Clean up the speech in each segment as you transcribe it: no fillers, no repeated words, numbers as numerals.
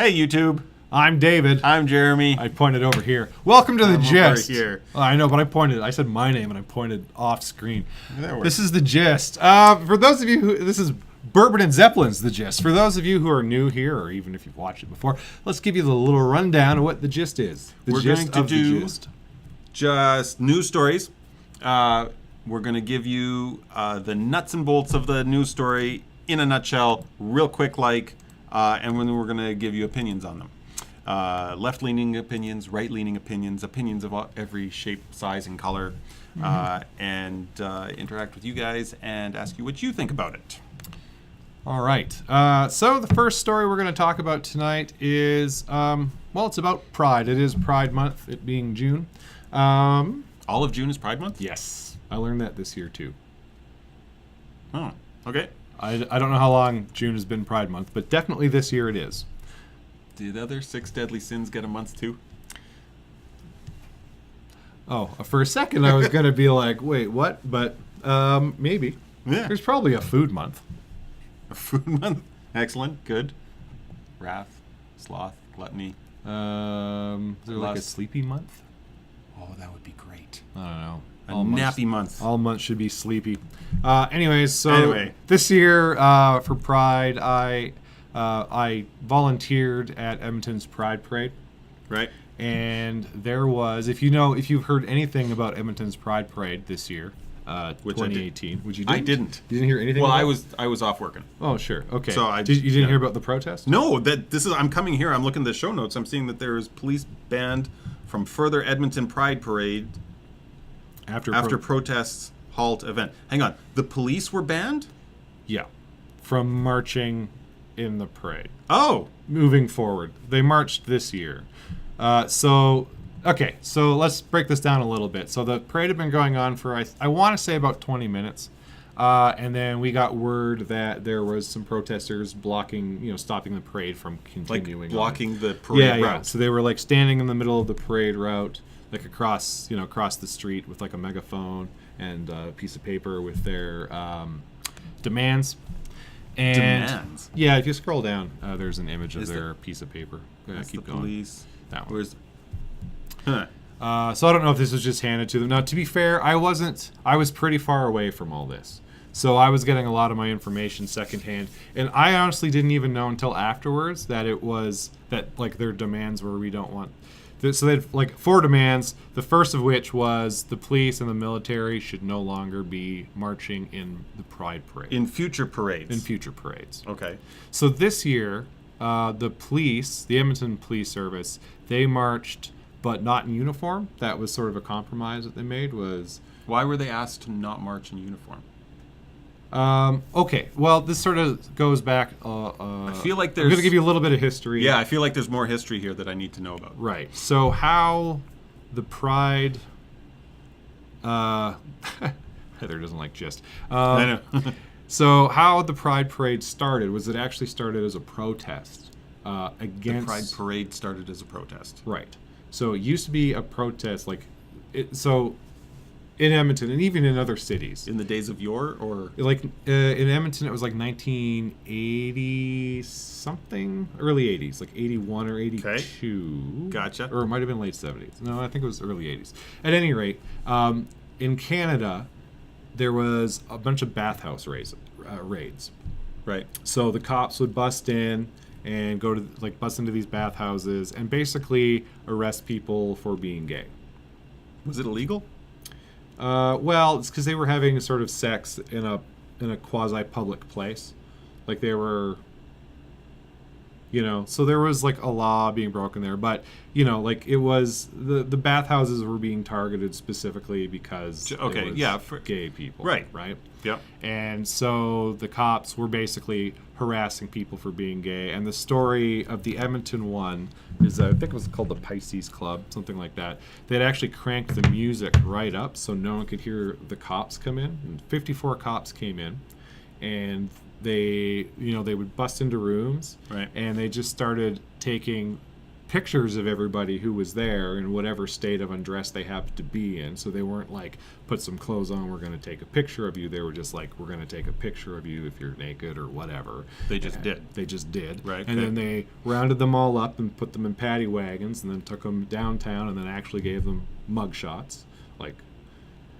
Hey, YouTube. I'm David. I'm Jeremy. I pointed over here. Welcome to the I'm gist. over here. Oh, I know, but I said my name and I pointed off screen. That works. This is the gist. For those of you who, this is Bourbon and Zeppelin's the gist. For those of you who are new here, or even if you've watched it before, let's give you the little rundown of what the gist is. The We're gist going to of the do gist. just news stories. We're going to give you the nuts and bolts of the news story in a nutshell, real quick and then we're going to give you opinions on them. Left-leaning opinions, right-leaning opinions, opinions of every shape, size, and color, and interact with you guys and ask you what you think about it. All right. So the first story we're going to talk about tonight is, it's about Pride. It is Pride Month, it being June. All of June is Pride Month? Yes. I learned that this year, too. Oh, okay. I don't know how long June has been Pride Month, but definitely this year it is. Did other Six Deadly Sins get a month, too? Oh, for a second I was going to be like, wait, what? But maybe. Yeah. There's probably a food month. A food month? Excellent. Good. Wrath, sloth, gluttony. Is there like a Lust. sleepy month? Oh, that would be great. I don't know. A nappy month. All months should be sleepy. Anyway, this year for Pride, I volunteered at Edmonton's Pride Parade, Right. and there was, if you've heard anything about Edmonton's Pride Parade this year, Which 2018, which you I didn't? didn't. You didn't hear anything? Well, about I was off working. Oh, sure. Okay. So you didn't yeah. hear about the protest? No, I'm coming here. I'm looking at the show notes. I'm seeing that there is police banned from further Edmonton Pride Parade after protests halt event. Hang on. The police were banned? Yeah, from marching in the parade. Oh. Moving forward, they marched this year. So let's break this down a little bit. So the parade had been going on for, I want to say, about 20 minutes. And then we got word that there was some protesters stopping the parade from continuing blocking on. the parade route. Yeah. So they were like standing in the middle of the parade route, like across the street with like a megaphone and a piece of paper with their demands. And Demands? Yeah, if you scroll down, there's an image of Is their piece of paper. That's Keep the going. police. That one. Where's... Huh. So I don't know if this was just handed to them. Now, to be fair, I was pretty far away from all this. So I was getting a lot of my information secondhand. And I honestly didn't even know until afterwards that their demands were, we don't want... So they had like 4 demands, the first of which was the police and the military should no longer be marching in the Pride Parade. In future parades. In future parades. Okay. So this year, the Edmonton Police Service, they marched, but not in uniform. That was sort of a compromise that they made. Why were they asked to not march in uniform? Okay, well, this sort of goes back. I feel like I'm going to give you a little bit of history. Yeah, I feel like there's more history here that I need to know about. Right. So how the Pride... Heather doesn't like gist. I know. So how the Pride Parade started was it actually started as a protest against... The Pride Parade started as a protest. Right. So it used to be a protest, in Edmonton and even in other cities. In the days of yore, or... In Edmonton, it was like 1980 something, early 80s, like 81 or 82. Okay. Gotcha. Or it might have been late 70s. No, I think it was early 80s. At any rate, in Canada, there was a bunch of bathhouse raids. Right. So the cops would bust in and bust into these bathhouses and basically arrest people for being gay. Was it illegal? It's because they were having sort of sex in a quasi-public place. Like they were, so there was like a law being broken there. But, it was, the bathhouses were being targeted specifically because it was for gay people. Right. Right? Yep. And so the cops were basically harassing people for being gay. And the story of the Edmonton one is, I think it was called the Pisces Club, something like that. They'd actually cranked the music right up so no one could hear the cops come in. And 54 cops came in, and they would bust into rooms, right, and they just started taking pictures of everybody who was there in whatever state of undress they happened to be in. So they weren't like, put some clothes on, we're going to take a picture of you. They were just like, we're going to take a picture of you if you're naked or whatever. They just did. They just did. Right. And okay. then they rounded them all up and put them in paddy wagons and then took them downtown and then actually gave them mug shots. Like,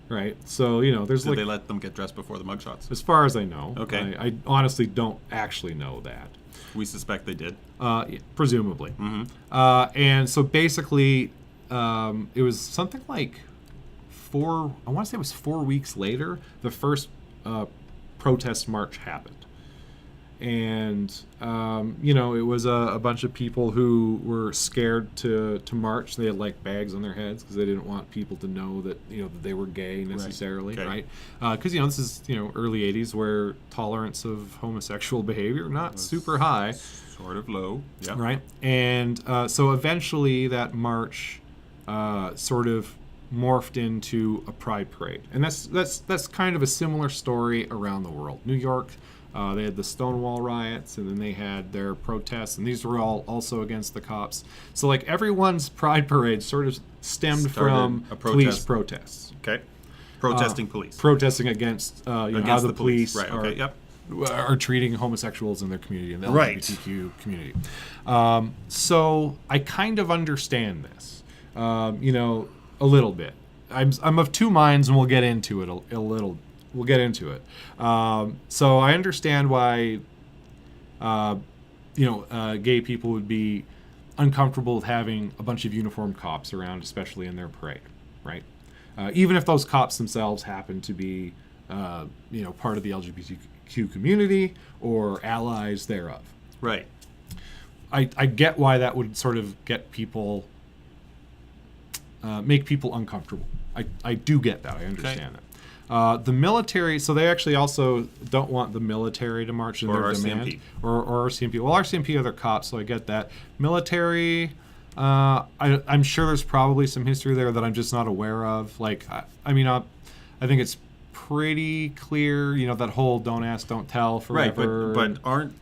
right? So, you know, there's Did like... they let them get dressed before the mugshots? As far as I know. Okay. I honestly don't actually know that. We suspect they did. Presumably. Mm-hmm. And so basically, it was something like I want to say it was 4 weeks later, the first protest march happened. And, you know, it was a bunch of people who were scared to march. They had like bags on their heads because they didn't want people to know that, you know, that they were gay necessarily, right? Because, you know, this is, you know, early 80s where tolerance of homosexual behavior not super high. Sort of low. Yeah. Right. And so eventually that march sort of morphed into a pride parade. And that's kind of a similar story around the world. New York, they had the Stonewall riots, and then they had their protests, and these were all also against the cops. So like everyone's pride parade sort of stemmed from police protests. Okay. Protesting police. Protesting against, you know, how the police right. are, Okay. Yep. are treating homosexuals in their community, in the Right. LGBTQ community. So I kind of understand this, you know, a little bit. I'm of two minds, and we'll get into it a little. We'll get into it. So I understand why, you know, gay people would be uncomfortable with having a bunch of uniformed cops around, especially in their parade, right? Even if those cops themselves happen to be, you know, part of the LGBTQ community or allies thereof. Right. I get why that would sort of get people, make people uncomfortable. I do get that. I understand that. The military, so they actually also don't want the military to march in Or their RCMP. demand. Or RCMP. Well, RCMP are their cops, so I get that. Military, I'm sure there's probably some history there that I'm just not aware of. Like, I mean, I think it's pretty clear, you know, that whole don't ask, don't tell forever. Right, but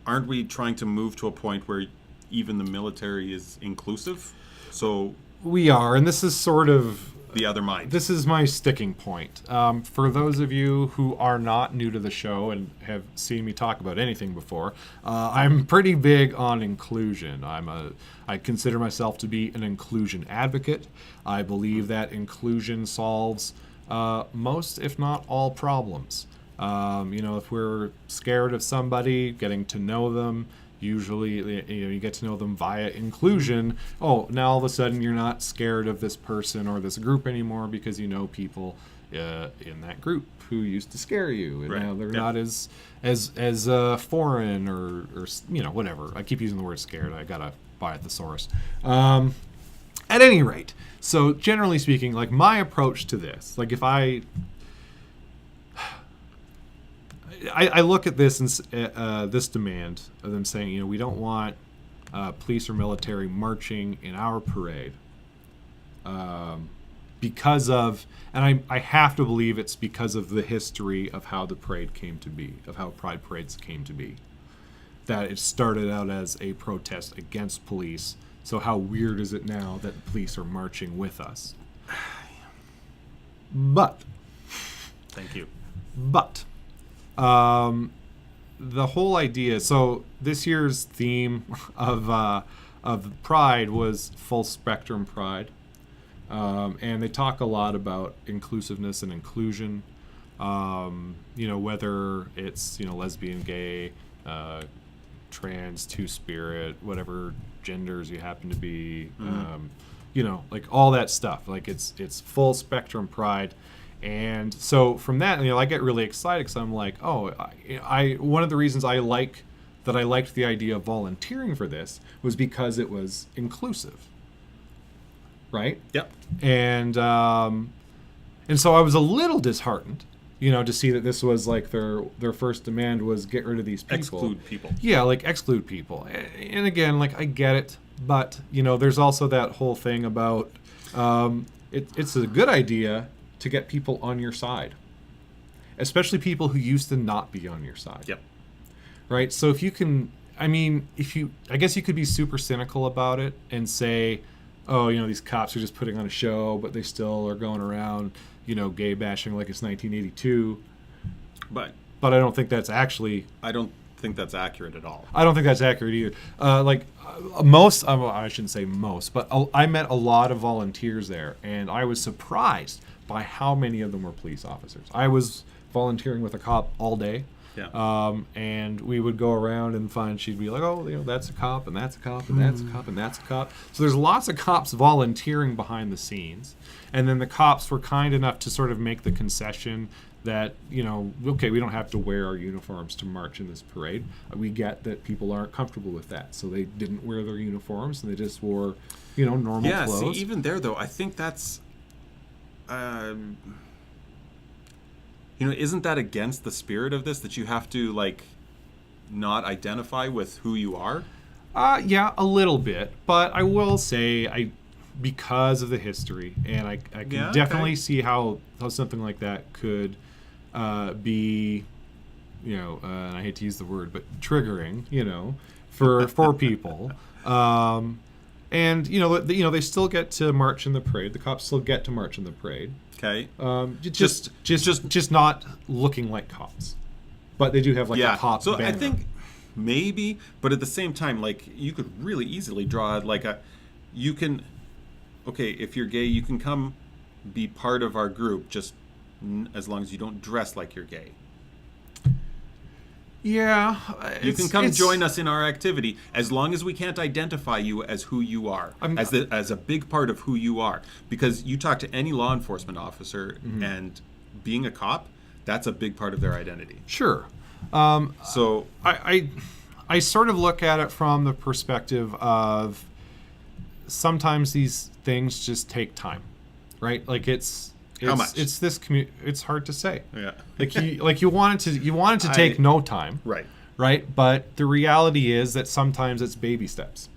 aren't we trying to move to a point where even the military is inclusive? So We are, and this is sort of... the other mind. This is my sticking point. For those of you who are not new to the show and have seen me talk about anything before, I'm pretty big on inclusion. I consider myself to be an inclusion advocate. I believe that inclusion solves most, if not all, problems. You know, if we're scared of somebody, getting to know them, usually, you know, you get to know them via inclusion. Oh, now all of a sudden you're not scared of this person or this group anymore because you know people in that group who used to scare you, and Right. now they're Yep. not as foreign or you know, whatever. I keep using the word scared. I gotta buy a thesaurus. At any rate, so generally speaking, like my approach to this, like if I look at this and this demand of them saying, you know, we don't want police or military marching in our parade because of, and I have to believe it's because of the history of how the parade came to be, of how pride parades came to be. That it started out as a protest against police. So how weird is it now that the police are marching with us? But Thank you. The whole idea. So this year's theme of Pride was full spectrum Pride, and they talk a lot about inclusiveness and inclusion. You know, whether it's, you know, lesbian, gay, trans, two-spirit, whatever genders you happen to be. You know, like all that stuff. Like it's full spectrum Pride. And so from that, you know, I get really excited because I'm like, oh, I one of the reasons I liked the idea of volunteering for this was because it was inclusive, right? Yep. And so I was a little disheartened, you know, to see that this was like their first demand was get rid of these people. Exclude people. Yeah, like exclude people. And again, like I get it, but you know, there's also that whole thing about it's a good idea to get people on your side, especially people who used to not be on your side. Yep. Right. So if you can I mean, I guess you could be super cynical about it and say, oh, these cops are just putting on a show, but they still are going around, gay bashing like it's 1982. But I don't think that's actually. I don't think that's accurate at all. I don't think that's accurate either. I shouldn't say most, but I met a lot of volunteers there, and I was surprised by how many of them were police officers. I was volunteering with a cop all day. Yeah. And we would go around and she'd be like, oh, that's a cop, and that's a cop, and that's a cop, and that's a cop. So there's lots of cops volunteering behind the scenes. And then the cops were kind enough to sort of make the concession that, okay, we don't have to wear our uniforms to march in this parade. We get that people aren't comfortable with that. So they didn't wear their uniforms, and they just wore, normal clothes. Yeah, see, even there, though, I think that's... isn't that against the spirit of this, that you have to, not identify with who you are? Yeah, a little bit. But I will say, because of the history, and I can definitely see how something like that could be, and I hate to use the word, but triggering, for people. And they still get to march in the parade. The cops still get to march in the parade. Okay. Just not looking like cops, but they do have a cop So banner. I think maybe, but at the same time, you could really easily draw if you're gay, you can come be part of our group, just as long as you don't dress like you're gay. Yeah, you can come join us in our activity as long as we can't identify you as who you are, as a big part of who you are. Because you talk to any law enforcement officer, and being a cop, that's a big part of their identity. Sure. So I sort of look at it from the perspective of sometimes these things just take time, right? How much? It's it's hard to say. Yeah. you want it to take no time. Right. Right? But the reality is that sometimes it's baby steps.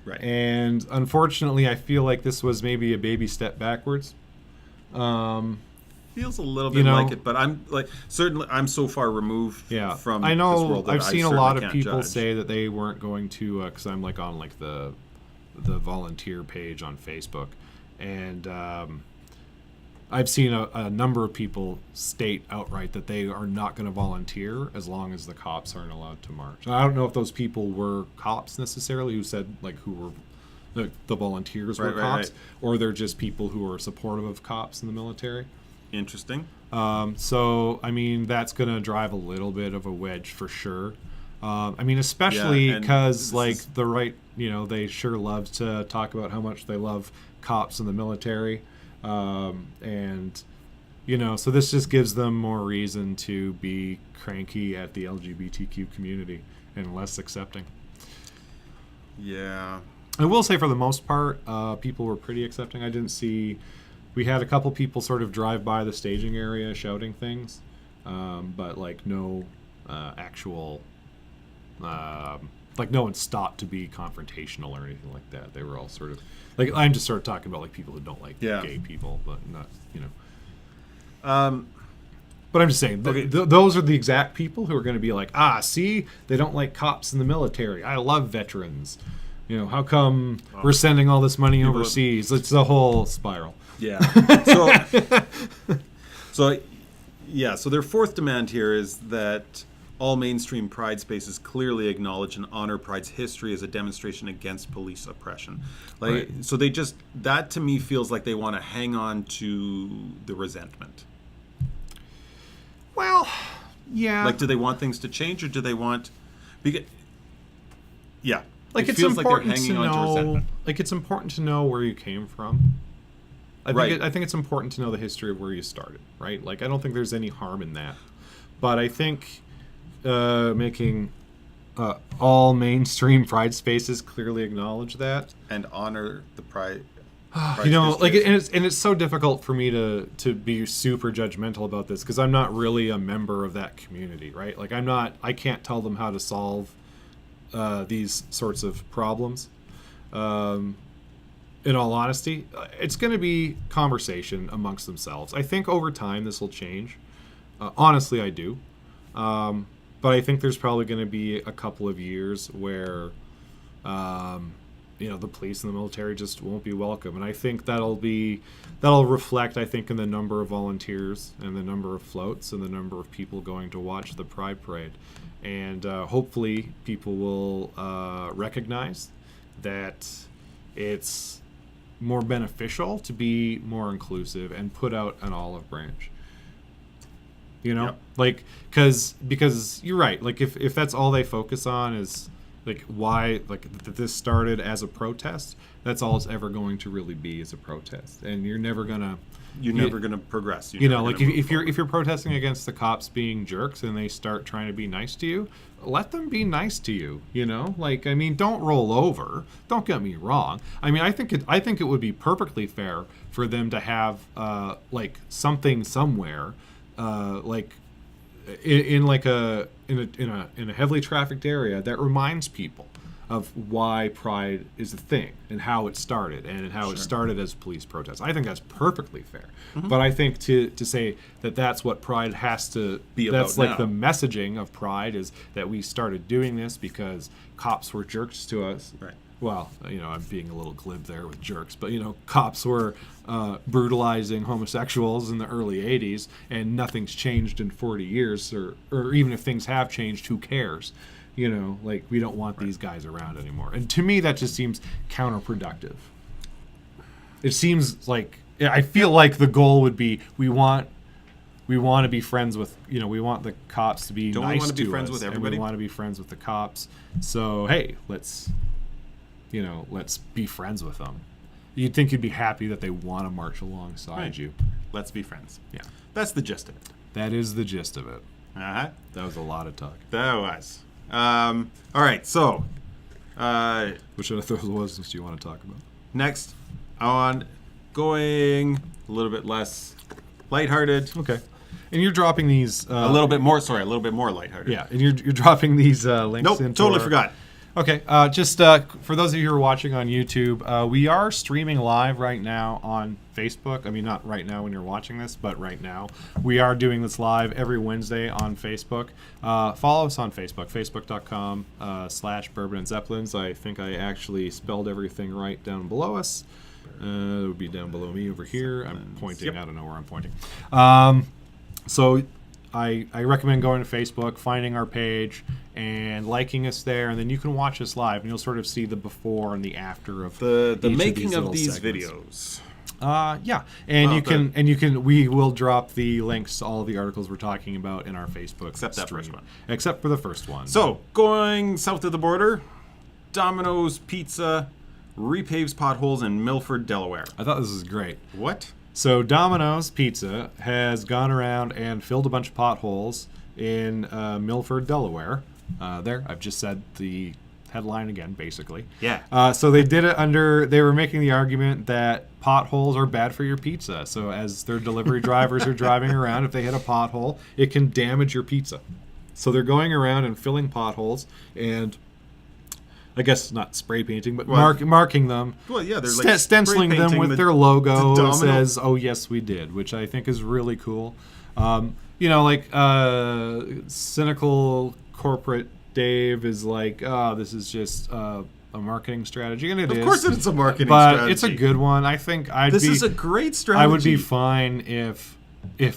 Right. And unfortunately, I feel like this was maybe a baby step backwards. Feels a little bit like it, but I'm certainly I'm so far removed from I know this world that I've seen a certainly lot of can't people judge. say that they weren't going to because I'm on the volunteer page on Facebook, and I've seen a number of people state outright that they are not going to volunteer as long as the cops aren't allowed to march. And I don't know if those people were cops necessarily who said who were the volunteers were cops, or they're just people who are supportive of cops in the military. Interesting. So I mean that's going to drive a little bit of a wedge for sure. Especially because the right, they sure love to talk about how much they love cops in the military. And so this just gives them more reason to be cranky at the LGBTQ community and less accepting. Yeah. I will say for the most part, people were pretty accepting. We had a couple people sort of drive by the staging area shouting things, but no actual, no one stopped to be confrontational or anything like that. They were all sort of I'm just sort of talking about people who don't like gay people, but not But I'm just saying, those are the exact people who are going to be like, see, they don't like cops in the military. I love veterans. How come we're sending all this money overseas? It's a whole spiral. Yeah. So their fourth demand here is that all mainstream Pride spaces clearly acknowledge and honor Pride's history as a demonstration against police oppression. So they that to me feels like they want to hang on to the resentment. Well, yeah. Do they want things to change, or do they want? Yeah. It feels like they're hanging on to resentment. It's important to know where you came from. I think it's important to know the history of where you started, right? I don't think there's any harm in that. But I think making all mainstream Pride spaces clearly acknowledge that and honor the Pride. And it's so difficult for me to be super judgmental about this because I'm not really a member of that community, right? I can't tell them how to solve these sorts of problems. In all honesty, it's going to be conversation amongst themselves. I think over time this will change. Honestly, I do. But I think there's probably going to be a couple of years where, the police and the military just won't be welcome, and I think that'll reflect, I think, in the number of volunteers and the number of floats and the number of people going to watch the Pride Parade, and hopefully people will recognize that it's more beneficial to be more inclusive and put out an olive branch. Yep. Like, because you're right. Like, if that's all they focus on is like why, like that this started as a protest, that's all it's ever going to really be, is a protest, and you're never gonna progress. Like if you're protesting against the cops being jerks and they start trying to be nice to you, let them be nice to you. Like, I mean, don't roll over. Don't get me wrong. I mean, I think it would be perfectly fair for them to have like something somewhere, like in a heavily trafficked area that reminds people of why Pride is a thing and how it started, and how it started as police protests. I think that's perfectly fair. Mm-hmm. But I think to say that that's what Pride has to be about, that's like now. The messaging of Pride is that we started doing this because cops were jerks to us. Right. Well, I'm being a little glib there with jerks, but cops were brutalizing homosexuals in the early 80s, and nothing's changed in 40 years, or even if things have changed, who cares? Like, we don't want these guys around anymore. And to me, that just seems counterproductive. It seems like, I feel like the goal would be, we want to be friends with, we want the cops to be nice to us. Don't we want to be friends with everybody? And we want to be friends with the cops. So, hey, let's be friends with them. You'd think you'd be happy that they want to march alongside you. Let's be friends. Yeah. That's the gist of it. That is the gist of it. Uh-huh. That was a lot of talk. That was. All right, so. Which of those was do you want to talk about? Next, on going a little bit less lighthearted. Okay. And you're dropping these... a little bit more lighthearted. Yeah, and you're dropping these links Nope, into totally forgot. Okay, just for those of you who are watching on YouTube, we are streaming live right now on Facebook. I mean, not right now when you're watching this, but right now. We are doing this live every Wednesday on Facebook. Follow us on Facebook, facebook.com/Bourbon and Zeppelins. I think I actually spelled everything right down below us. It would be down below me over here. I'm pointing. Yep. I don't know where I'm pointing. So I recommend going to Facebook, finding our page, and liking us there, and then you can watch us live, and you'll sort of see the before and the after of the making of these videos. Yeah, and we will drop the links to all of the articles we're talking about in our Facebook except stream. That first one. Except for the first one. So, going south of the border, Domino's Pizza repaves potholes in Milford, Delaware. I thought this was great. What? So Domino's Pizza has gone around and filled a bunch of potholes in Milford, Delaware. I've just said the headline again, basically. Yeah. So they did it they were making the argument that potholes are bad for your pizza. So as their delivery drivers are driving around, if they hit a pothole, it can damage your pizza. So they're going around and filling potholes and, I guess not spray painting, but marking them. Well, yeah, they're like stenciling them with their logo. It says, "Oh yes, we did," which I think is really cool. Cynical corporate Dave is like, "Oh, this is just a marketing strategy," and it is. Of course, it's a marketing strategy, but it's a good one. I think this is a great strategy. I would be fine if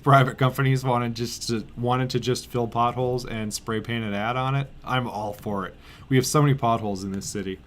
private companies wanted to just fill potholes and spray paint an ad on it. I'm all for it. We have so many potholes in this city.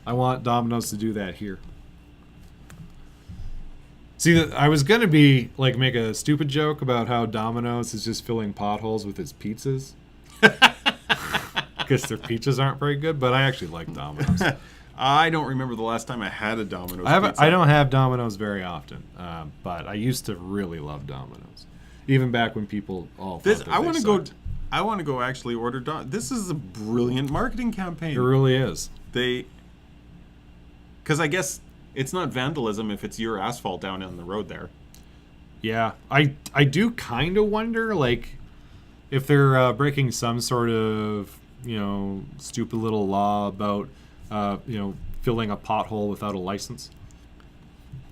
I want Domino's to do that here. See, I was gonna make a stupid joke about how Domino's is just filling potholes with its pizzas, because their pizzas aren't very good. But I actually like Domino's. I don't remember the last time I had a Domino's pizza. I don't have Domino's very often, but I used to really love Domino's, even back when people all thought that I want to go actually order This is a brilliant marketing campaign. It really is. Because I guess it's not vandalism if it's your asphalt down on the road there. Yeah, I do kind of wonder, like, if they're breaking some sort of, stupid little law about, filling a pothole without a license.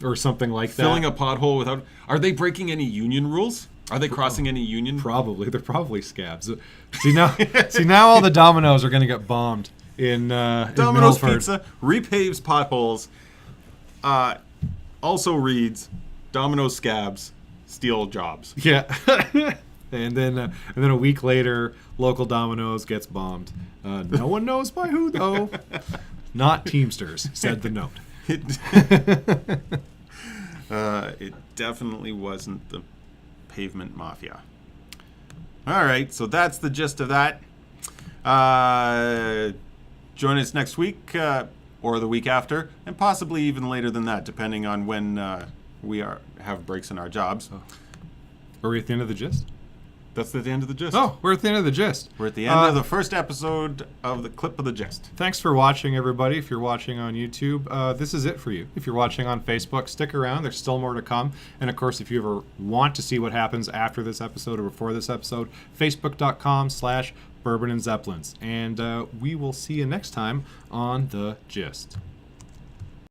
Or something like that. Filling a pothole without... Are they breaking any union rules? Are they crossing any union? Probably. They're probably scabs. See now all the Domino's are going to get bombed in Domino's Milford. Pizza repaves potholes. Also reads, Domino's scabs steal jobs. Yeah. and then a week later, local Domino's gets bombed. No one knows by who, though. Not Teamsters, said the note. It definitely wasn't the pavement mafia. All right, so that's the gist of that. Join us next week or the week after, and possibly even later than that, depending on when we have breaks in our jobs. Are we at the end of the gist? That's the end of the gist. Oh, we're at the end of the gist. We're at the end of the first episode of the clip of the gist. Thanks for watching, everybody. If you're watching on YouTube, this is it for you. If you're watching on Facebook, stick around. There's still more to come. And, of course, if you ever want to see what happens after this episode or before this episode, facebook.com/Bourbon and Zeppelins. And we will see you next time on The Gist.